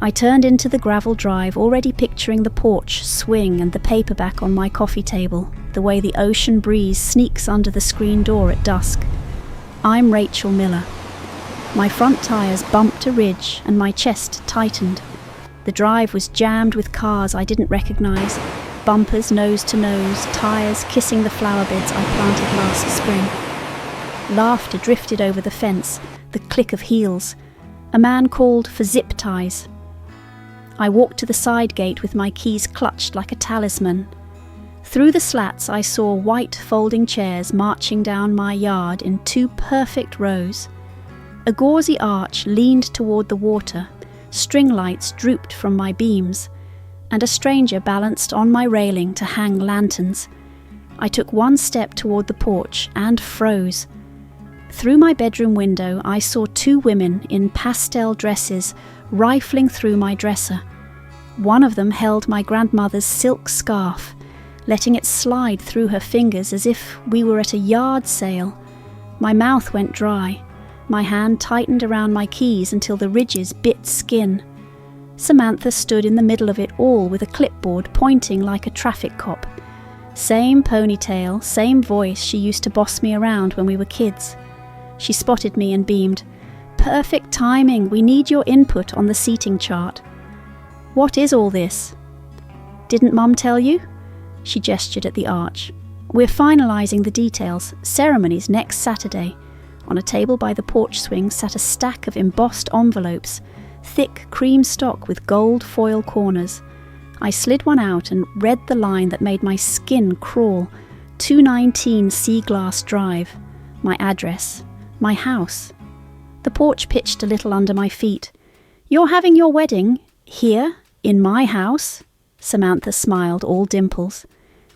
I turned into the gravel drive, already picturing the porch swing and the paperback on my coffee table, the way the ocean breeze sneaks under the screen door at dusk. I'm Rachel Miller. My front tyres bumped a ridge and my chest tightened. The drive was jammed with cars I didn't recognise, bumpers nose to nose, tyres kissing the flower beds I planted last spring. Laughter drifted over the fence, the click of heels. A man called for zip ties. I walked to the side gate with my keys clutched like a talisman. Through the slats I saw white folding chairs marching down my yard in 2 perfect rows. A gauzy arch leaned toward the water, string lights drooped from my beams, and a stranger balanced on my railing to hang lanterns. I took 1 step toward the porch and froze. Through my bedroom window I saw 2 women in pastel dresses rifling through my dresser. One of them held my grandmother's silk scarf, letting it slide through her fingers as if we were at a yard sale. My mouth went dry. My hand tightened around my keys until the ridges bit skin. Samantha stood in the middle of it all with a clipboard pointing like a traffic cop. Same ponytail, same voice she used to boss me around when we were kids. She spotted me and beamed, "Perfect timing, we need your input on the seating chart." "What is all this?" "Didn't Mum tell you?" She gestured at the arch. "We're finalising the details. Ceremony's next Saturday." On a table by the porch swing sat a stack of embossed envelopes, thick cream stock with gold foil corners. I slid one out and read the line that made my skin crawl. 219 Sea Glass Drive. My address. My house. The porch pitched a little under my feet. "You're having your wedding? Here? In my house?" Samantha smiled, all dimples.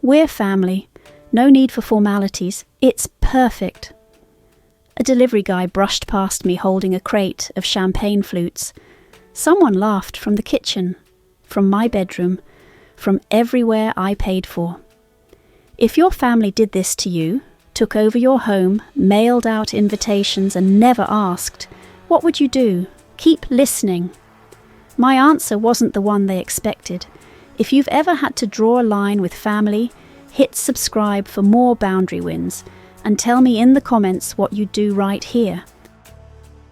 "We're family. No need for formalities. It's perfect." A delivery guy brushed past me holding a crate of champagne flutes. Someone laughed from the kitchen, from my bedroom, from everywhere I paid for. If your family did this to you, took over your home, mailed out invitations and never asked, what would you do? Keep listening. My answer wasn't the one they expected. If you've ever had to draw a line with family, hit subscribe for more boundary wins, and tell me in the comments what you'd do right here.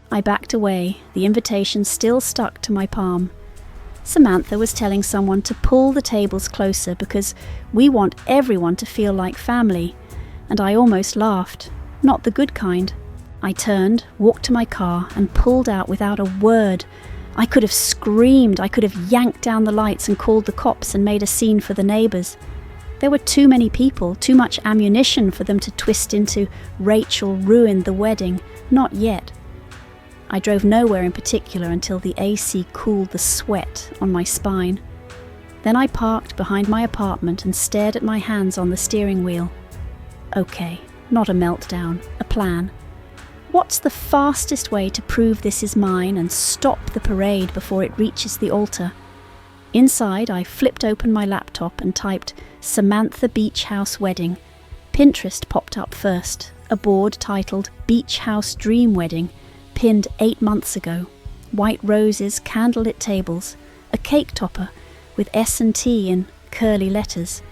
I backed away, the invitation still stuck to my palm. Samantha was telling someone to pull the tables closer because we want everyone to feel like family, and I almost laughed, not the good kind. I turned, walked to my car, and pulled out without a word. I could have screamed, I could have yanked down the lights and called the cops and made a scene for the neighbours. There were too many people, too much ammunition for them to twist into "Rachel ruined the wedding." Not yet. I drove nowhere in particular until the AC cooled the sweat on my spine. Then I parked behind my apartment and stared at my hands on the steering wheel. Okay, not a meltdown, a plan. What's the fastest way to prove this is mine and stop the parade before it reaches the altar? Inside, I flipped open my laptop and typed "Samantha Beach House Wedding." Pinterest popped up first, a board titled "Beach House Dream Wedding," pinned 8 months ago. White roses, candlelit tables, a cake topper with S&T in curly letters.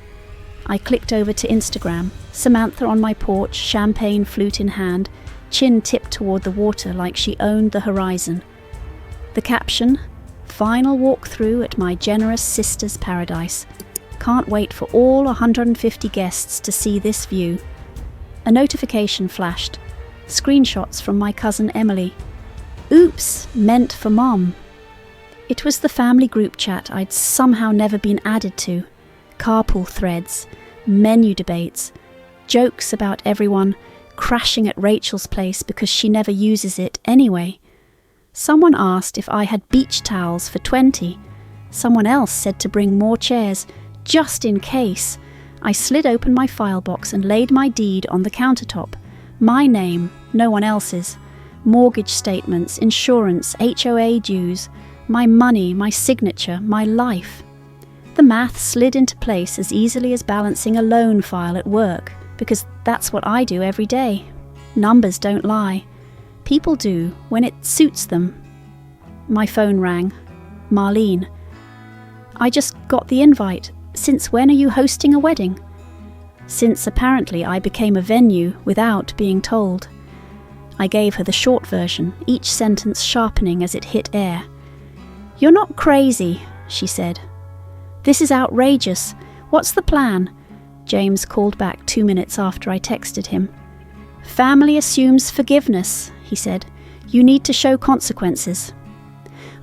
I clicked over to Instagram, Samantha on my porch, champagne flute in hand, chin tipped toward the water like she owned the horizon. The caption, "Final walkthrough at my generous sister's paradise. Can't wait for all 150 guests to see this view." A notification flashed. Screenshots from my cousin Emily. Oops, meant for Mom. It was the family group chat I'd somehow never been added to. Carpool threads, menu debates, jokes about everyone crashing at Rachel's place because she never uses it anyway. Someone asked if I had beach towels for 20. Someone else said to bring more chairs, just in case. I slid open my file box and laid my deed on the countertop. My name, no one else's. Mortgage statements, insurance, HOA dues, my money, my signature, my life. The math slid into place as easily as balancing a loan file at work, because that's what I do every day. Numbers don't lie. People do when it suits them. My phone rang. Marlene. I just got the invite. Since when are you hosting a wedding? Since apparently I became a venue without being told. I gave her the short version, each sentence sharpening as it hit air. You're not crazy, she said. This is outrageous. What's the plan? James called back 2 minutes after I texted him. Family assumes forgiveness, he said. You need to show consequences.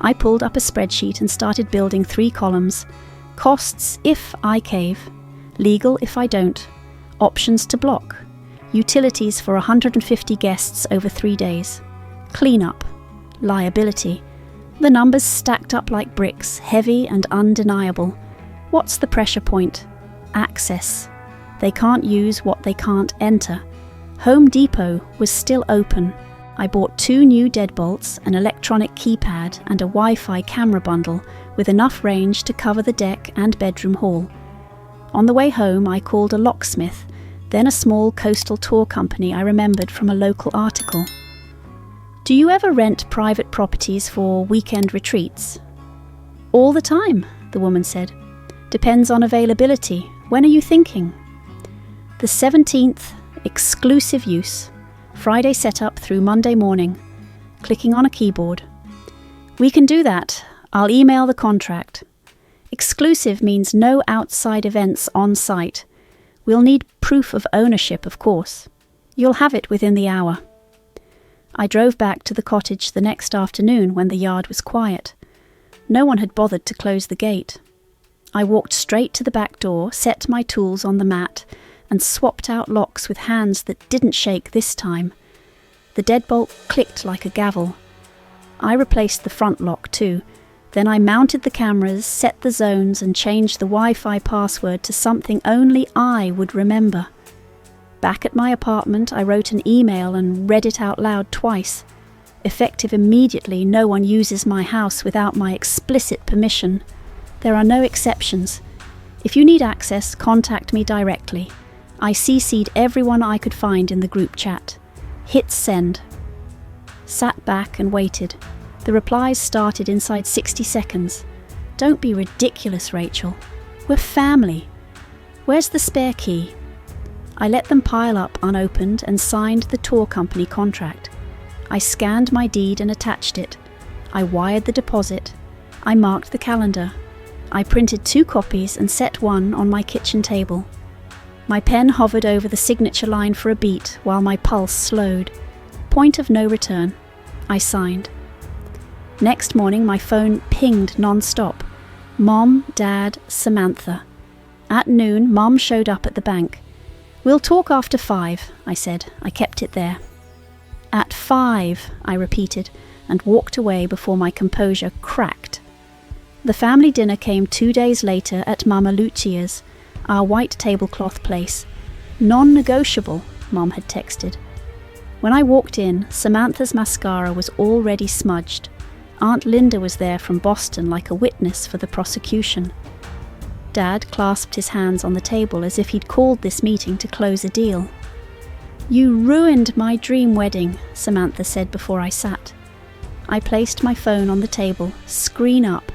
I pulled up a spreadsheet and started building 3 columns. Costs if I cave, legal if I don't, options to block, utilities for 150 guests over 3 days, cleanup, liability. The numbers stacked up like bricks, heavy and undeniable. What's the pressure point? Access. They can't use what they can't enter. Home Depot was still open. I bought 2 new deadbolts, an electronic keypad and a Wi-Fi camera bundle with enough range to cover the deck and bedroom hall. On the way home I called a locksmith, then a small coastal tour company I remembered from a local article. Do you ever rent private properties for weekend retreats? All the time, the woman said. Depends on availability. When are you thinking? The 17th, exclusive use. Friday setup through Monday morning. Clicking on a keyboard. We can do that. I'll email the contract. Exclusive means no outside events on site. We'll need proof of ownership, of course. You'll have it within the hour. I drove back to the cottage the next afternoon when the yard was quiet. No one had bothered to close the gate. I walked straight to the back door, set my tools on the mat, and swapped out locks with hands that didn't shake this time. The deadbolt clicked like a gavel. I replaced the front lock too. Then I mounted the cameras, set the zones, and changed the Wi-Fi password to something only I would remember. Back at my apartment, I wrote an email and read it out loud twice. Effective immediately, no one uses my house without my explicit permission. There are no exceptions. If you need access, contact me directly. I CC'd everyone I could find in the group chat. Hit send. Sat back and waited. The replies started inside 60 seconds. Don't be ridiculous, Rachel. We're family. Where's the spare key? I let them pile up unopened and signed the tour company contract. I scanned my deed and attached it. I wired the deposit. I marked the calendar. I printed 2 copies and set one on my kitchen table. My pen hovered over the signature line for a beat while my pulse slowed. Point of no return. I signed. Next morning my phone pinged non-stop. Mom, Dad, Samantha. At noon, Mom showed up at the bank. We'll talk after 5, I said. I kept it there. At 5, I repeated, and walked away before my composure cracked. The family dinner came 2 days later at Mama Lucia's, our white tablecloth place. Non-negotiable, Mom had texted. When I walked in, Samantha's mascara was already smudged. Aunt Linda was there from Boston like a witness for the prosecution. Dad clasped his hands on the table as if he'd called this meeting to close a deal. You ruined my dream wedding, Samantha said before I sat. I placed my phone on the table, screen up.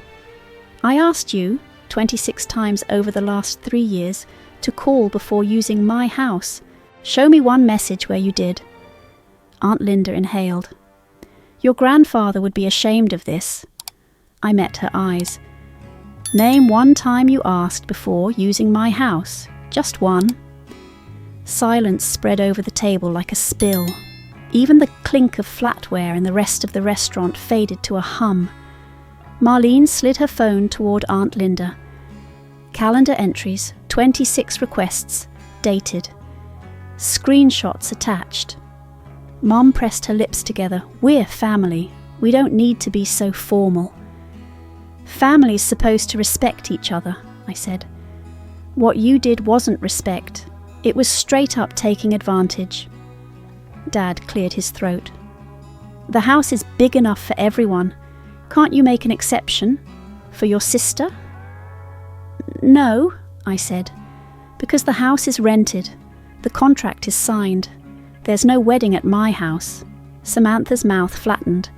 I asked you, 26 times over the last 3 years, to call before using my house. Show me one message where you did. Aunt Linda inhaled. Your grandfather would be ashamed of this. I met her eyes. Name one time you asked before using my house. Just one. Silence spread over the table like a spill. Even the clink of flatware in the rest of the restaurant faded to a hum. Marlene slid her phone toward Aunt Linda. Calendar entries, 26 requests, dated. Screenshots attached. Mom pressed her lips together. We're family. We don't need to be so formal. Family's supposed to respect each other, I said. What you did wasn't respect. It was straight up taking advantage. Dad cleared his throat. The house is big enough for everyone. Can't you make an exception? For your sister? No, I said, because the house is rented. The contract is signed. There's no wedding at my house. Samantha's mouth flattened.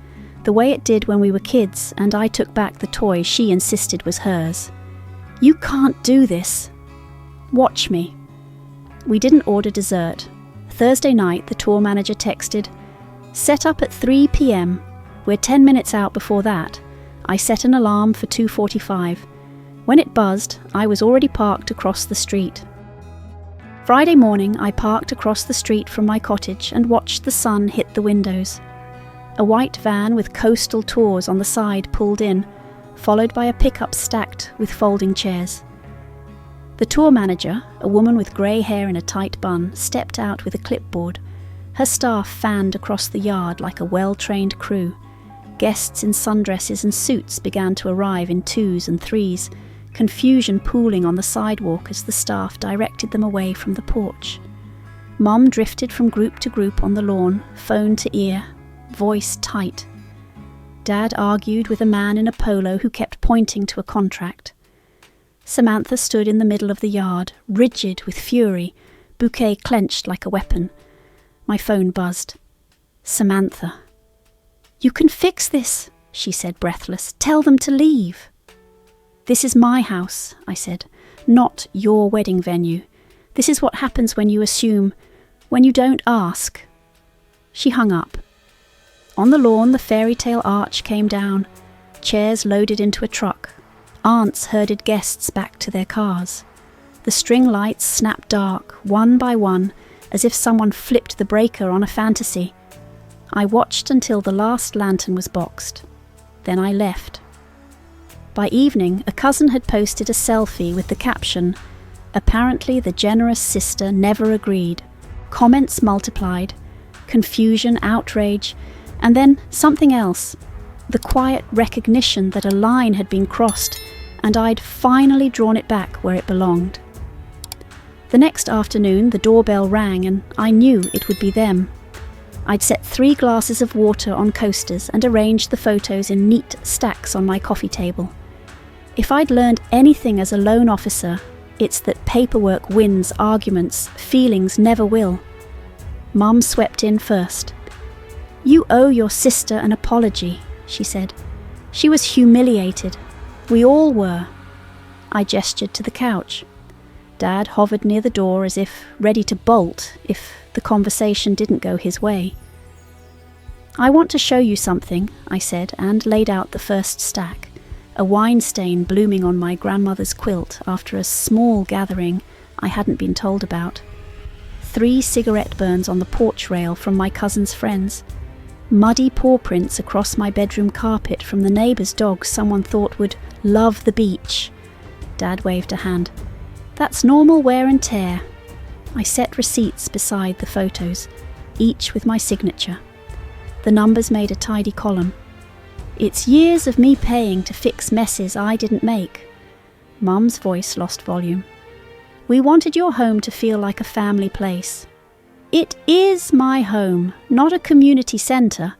the way it did when we were kids and I took back the toy she insisted was hers. "You can't do this. Watch me." We didn't order dessert. Thursday night, the tour manager texted, "Set up at 3 p.m. We're 10 minutes out before that." I set an alarm for 2:45. When it buzzed, I was already parked across the street. Friday morning, I parked across the street from my cottage and watched the sun hit the windows. A white van with coastal tours on the side pulled in, followed by a pickup stacked with folding chairs. The tour manager, a woman with grey hair in a tight bun, stepped out with a clipboard. Her staff fanned across the yard like a well-trained crew. Guests in sundresses and suits began to arrive in twos and threes, confusion pooling on the sidewalk as the staff directed them away from the porch. Mum drifted from group to group on the lawn, phone to ear, voice tight. Dad argued with a man in a polo who kept pointing to a contract. Samantha stood in the middle of the yard, rigid with fury, bouquet clenched like a weapon. My phone buzzed. Samantha. "You can fix this," she said, breathless. "Tell them to leave." "This is my house," I said, "not your wedding venue. This is what happens when you assume, when you don't ask." She hung up. On the lawn, the fairy tale arch came down, chairs loaded into a truck. Aunts herded guests back to their cars. The string lights snapped dark, one by one, as if someone flipped the breaker on a fantasy. I watched until the last lantern was boxed. Then I left. By evening, a cousin had posted a selfie with the caption, "Apparently the generous sister never agreed." Comments multiplied, confusion, outrage, and then something else. The quiet recognition that a line had been crossed and I'd finally drawn it back where it belonged. The next afternoon, the doorbell rang and I knew it would be them. I'd set 3 glasses of water on coasters and arranged the photos in neat stacks on my coffee table. If I'd learned anything as a loan officer, it's that paperwork wins arguments, feelings never will. Mum swept in first. "You owe your sister an apology," she said. "She was humiliated. We all were." I gestured to the couch. Dad hovered near the door as if ready to bolt if the conversation didn't go his way. "I want to show you something," I said, and laid out the first stack, a wine stain blooming on my grandmother's quilt after a small gathering I hadn't been told about. 3 cigarette burns on the porch rail from my cousin's friends. Muddy paw prints across my bedroom carpet from the neighbour's dog someone thought would love the beach. Dad waved a hand. "That's normal wear and tear." I set receipts beside the photos, each with my signature. The numbers made a tidy column. "It's years of me paying to fix messes I didn't make." Mum's voice lost volume. "We wanted your home to feel like a family place." "It is my home, not a community centre."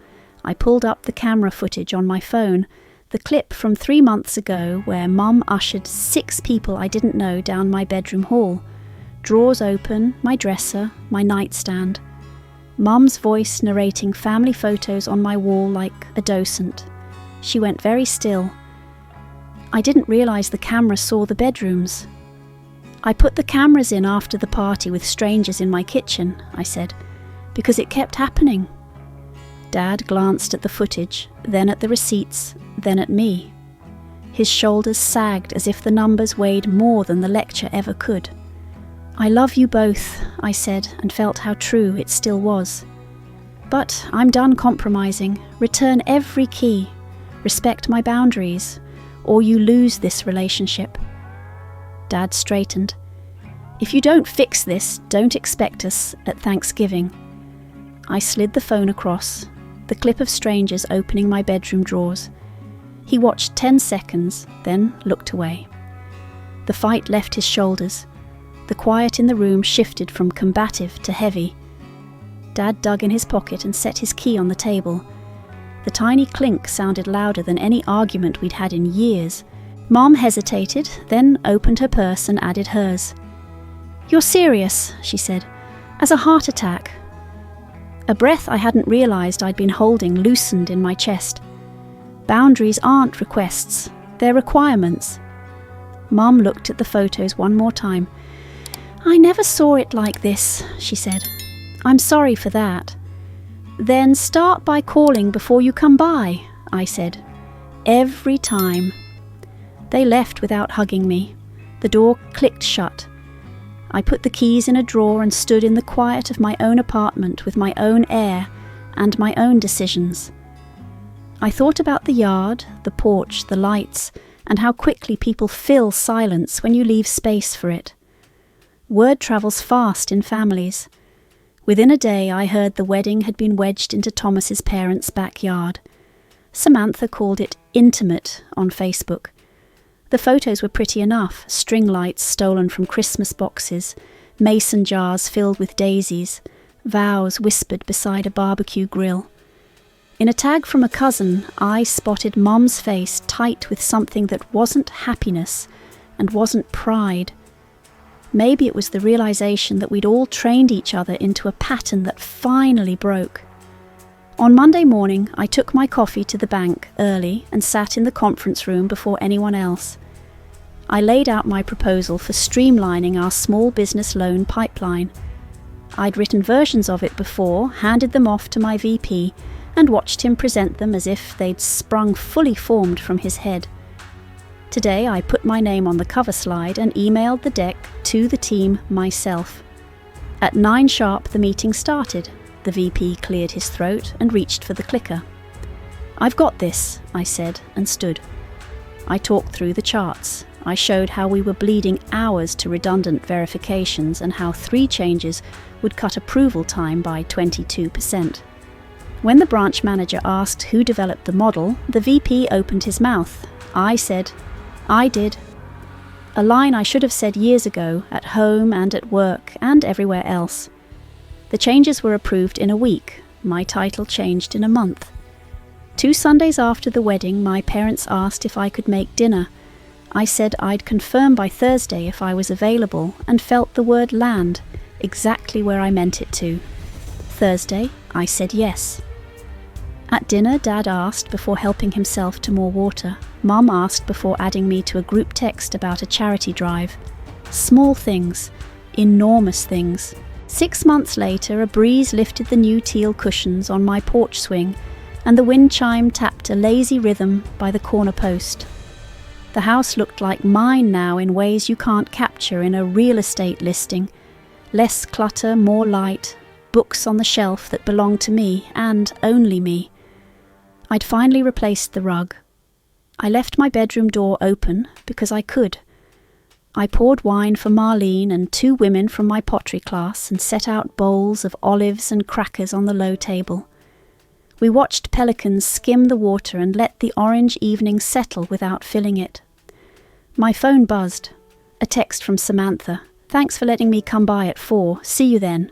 I pulled up the camera footage on my phone, the clip from 3 months ago where Mum ushered 6 people I didn't know down my bedroom hall. Drawers open, my dresser, my nightstand. Mum's voice narrating family photos on my wall like a docent. She went very still. "I didn't realise the camera saw the bedrooms." "I put the cameras in after the party with strangers in my kitchen," I said, "because it kept happening." Dad glanced at the footage, then at the receipts, then at me. His shoulders sagged as if the numbers weighed more than the lecture ever could. "I love you both," I said, and felt how true it still was. "But I'm done compromising. Return every key. Respect my boundaries, or you lose this relationship." Dad straightened. "If you don't fix this, don't expect us at Thanksgiving." I slid the phone across, the clip of strangers opening my bedroom drawers. He watched 10 seconds, then looked away. The fight left his shoulders. The quiet in the room shifted from combative to heavy. Dad dug in his pocket and set his key on the table. The tiny clink sounded louder than any argument we'd had in years. Mom hesitated, then opened her purse and added hers. "You're serious," she said. "As a heart attack." A breath I hadn't realised I'd been holding loosened in my chest. Boundaries aren't requests, they're requirements. Mum looked at the photos one more time. I never saw it like this, she said. I'm sorry for that. Then start by calling before you come by, I said. Every time. They left without hugging me. The door clicked shut. I put the keys in a drawer and stood in the quiet of my own apartment with my own air and my own decisions. I thought about the yard, the porch, the lights, and how quickly people fill silence when you leave space for it. Word travels fast in families. Within a day I heard the wedding had been wedged into Thomas's parents' backyard. Samantha called it intimate on Facebook. The photos were pretty enough, string lights stolen from Christmas boxes, mason jars filled with daisies, vows whispered beside a barbecue grill. In a tag from a cousin, I spotted Mum's face tight with something that wasn't happiness and wasn't pride. Maybe it was the realization that we'd all trained each other into a pattern that finally broke. On Monday morning, I took my coffee to the bank early and sat in the conference room before anyone else. I laid out my proposal for streamlining our small business loan pipeline. I'd written versions of it before, handed them off to my VP, and watched him present them as if they'd sprung fully formed from his head. Today I put my name on the cover slide and emailed the deck to the team myself. At 9 sharp the meeting started. The VP cleared his throat and reached for the clicker. I've got this, I said, and stood. I talked through the charts. I showed how we were bleeding hours to redundant verifications and how 3 changes would cut approval time by 22%. When the branch manager asked who developed the model, the VP opened his mouth. I said, I did. A line I should have said years ago, at home and at work and everywhere else. The changes were approved in a week. My title changed in a month. 2 Sundays after the wedding, my parents asked if I could make dinner. I said I'd confirm by Thursday if I was available and felt the word land exactly where I meant it to. Thursday, I said yes. At dinner, Dad asked before helping himself to more water. Mum asked before adding me to a group text about a charity drive. Small things, enormous things. 6 months later, a breeze lifted the new teal cushions on my porch swing, and the wind chime tapped a lazy rhythm by the corner post. The house looked like mine now in ways you can't capture in a real estate listing. Less clutter, more light, books on the shelf that belonged to me and only me. I'd finally replaced the rug. I left my bedroom door open because I could. I poured wine for Marlene and 2 women from my pottery class and set out bowls of olives and crackers on the low table. We watched pelicans skim the water and let the orange evening settle without filling it. My phone buzzed. A text from Samantha. Thanks for letting me come by at 4. See you then.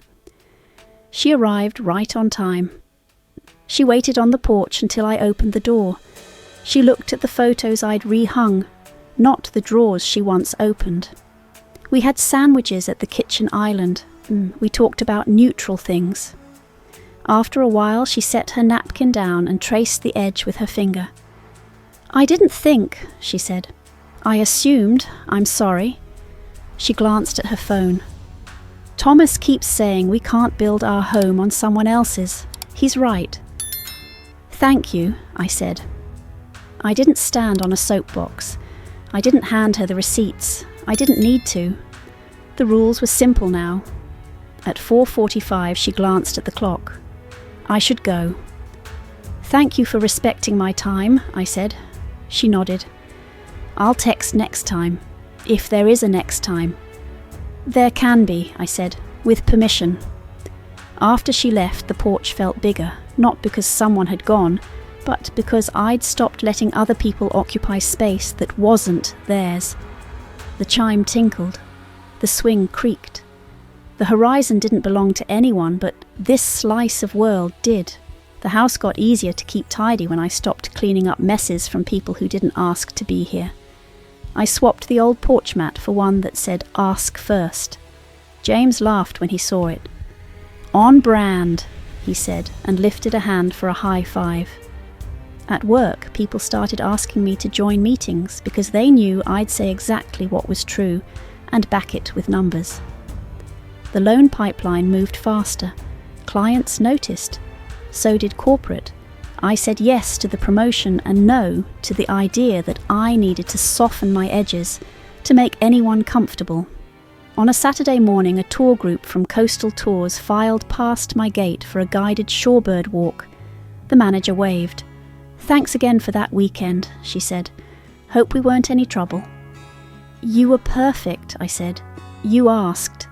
She arrived right on time. She waited on the porch until I opened the door. She looked at the photos I'd rehung, not the drawers she once opened. We had sandwiches at the kitchen island. We talked about neutral things. After a while, she set her napkin down and traced the edge with her finger. I didn't think, she said. I assumed. I'm sorry. She glanced at her phone. Thomas keeps saying we can't build our home on someone else's. He's right. Thank you, I said. I didn't stand on a soapbox. I didn't hand her the receipts. I didn't need to. The rules were simple now. At 4:45 she glanced at the clock. I should go. Thank you for respecting my time, I said. She nodded. I'll text next time, if there is a next time. There can be, I said, with permission. After she left, the porch felt bigger, not because someone had gone, but because I'd stopped letting other people occupy space that wasn't theirs. The chime tinkled. The swing creaked. The horizon didn't belong to anyone, but this slice of world did. The house got easier to keep tidy when I stopped cleaning up messes from people who didn't ask to be here. I swapped the old porch mat for one that said, "Ask first." James laughed when he saw it. "On brand," he said, and lifted a hand for a high five. At work, people started asking me to join meetings because they knew I'd say exactly what was true and back it with numbers. The loan pipeline moved faster. Clients noticed. So did corporate. I said yes to the promotion and no to the idea that I needed to soften my edges to make anyone comfortable. On a Saturday morning, a tour group from Coastal Tours filed past my gate for a guided shorebird walk. The manager waved. "Thanks again for that weekend," she said. "Hope we weren't any trouble." "You were perfect," I said. "You asked."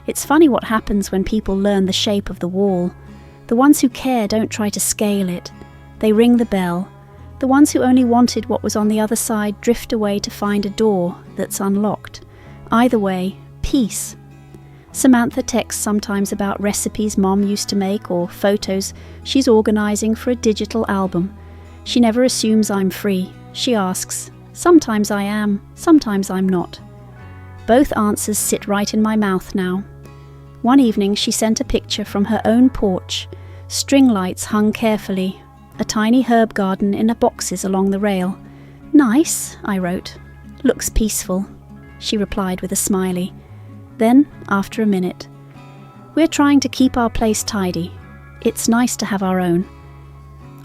It's funny what happens when people learn the shape of the wall. The ones who care don't try to scale it. They ring the bell. The ones who only wanted what was on the other side drift away to find a door that's unlocked. Either way, peace. Samantha texts sometimes about recipes Mom used to make or photos she's organising for a digital album. She never assumes I'm free. She asks, "Sometimes I am, sometimes I'm not." Both answers sit right in my mouth now. One evening she sent a picture from her own porch, string lights hung carefully, a tiny herb garden in boxes along the rail. "Nice," I wrote. "Looks peaceful," she replied with a smiley. Then, after a minute, "We're trying to keep our place tidy. It's nice to have our own."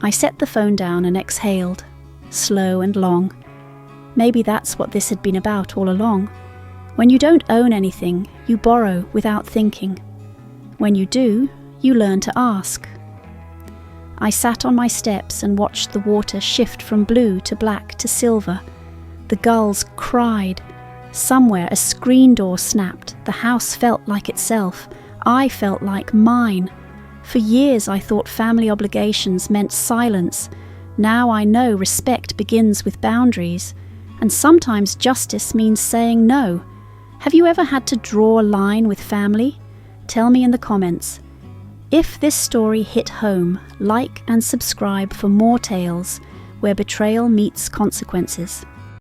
I set the phone down and exhaled, slow and long. Maybe that's what this had been about all along. When you don't own anything, you borrow without thinking. When you do, you learn to ask. I sat on my steps and watched the water shift from blue to black to silver. The gulls cried. Somewhere a screen door snapped. The house felt like itself. I felt like mine. For years I thought family obligations meant silence. Now I know respect begins with boundaries. And sometimes justice means saying no. Have you ever had to draw a line with family? Tell me in the comments. If this story hit home, like and subscribe for more tales where betrayal meets consequences.